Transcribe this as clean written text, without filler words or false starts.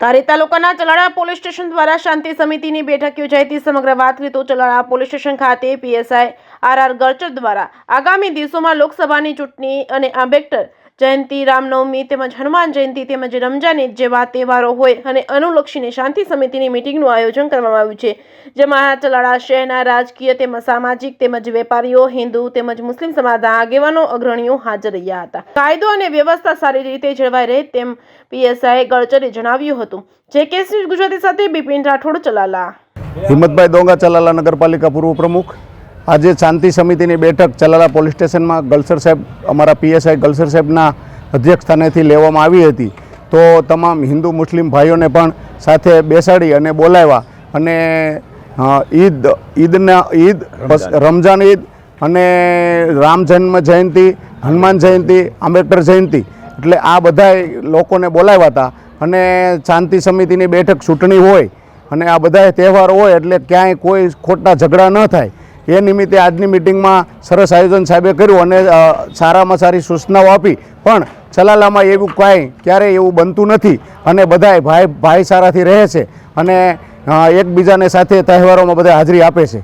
ધારી તાલુકાના Chalala police station દ્વારા શાંતિ સમિતિની બેઠક યોજાઈ હતી। સમગ્ર વાત કરીએ તો ચલાળા પોલીસ સ્ટેશન ખાતે પીએસઆઈ આર ગળચર દ્વારા આગામી દિવસોમાં લોકસભાની ચૂંટણી અને આંબેડકર જયંતિ, રામનવમી તેમજ હનુમાન જયંતિ તેમજ રમજાન ઈદ જેવા તહેવારો હોય અને અનુલક્ષીને શાંતિ સમિતિની મિટિંગનું આયોજન કરવામાં આવ્યું છે, જેમાં ચલાળા શહેરના રાજકીય તેમજ સામાજિક તેમજ વેપારીઓ, હિન્દુ તેમજ મુસ્લિમ સમાજના આગેવાનો, અગ્રણીઓ હાજર રહ્યા હતા। કાયદો અને વ્યવસ્થા સારી રીતે જળવાઈ રહે તેમ પીએસઆઈ ગળચરે જણાવ્યું હતું। જે કેસ ન્યૂઝ ગુજરાતી સાથે બિપિન રાઠોડ, ચલાલા। હિંમતભાઈ ડોંગા, ચલાલા નગરપાલિકા પૂર્વ પ્રમુખ। આજે શાંતિ સમિતિની બેઠક ચલાલા પોલીસ સ્ટેશનમાં ગલસર સાહેબ, અમારા પીએસઆઈ ગલસર સાહેબના અધ્યક્ષસ્થાનેથી લેવામાં આવી હતી। તો તમામ હિન્દુ મુસ્લિમ ભાઈઓને પણ સાથે બેસાડી અને બોલાવ્યા અને ઈદ, રમજાન ઈદ અને રામ જન્મ જયંતિ, હનુમાન જયંતિ, આંબેડકર જયંતિ, એટલે આ બધા લોકોને બોલાવ્યા હતા અને શાંતિ સમિતિની બેઠક, ચૂંટણી હોય અને આ બધા તહેવારો હોય એટલે ક્યાંય કોઈ ખોટા ઝઘડા ન થાય એ નિમિત્તે આજની મિટિંગમાં સરસ આયોજન સાહેબે કર્યું અને સારામાં સારી સૂચનાઓ આપી। પણ ચલાલામાં એવું ક્યારેય એવું બનતું નથી અને બધાય ભાઈચારાથી રહે છે અને એકબીજાને સાથે તહેવારોમાં બધા હાજરી આપે છે।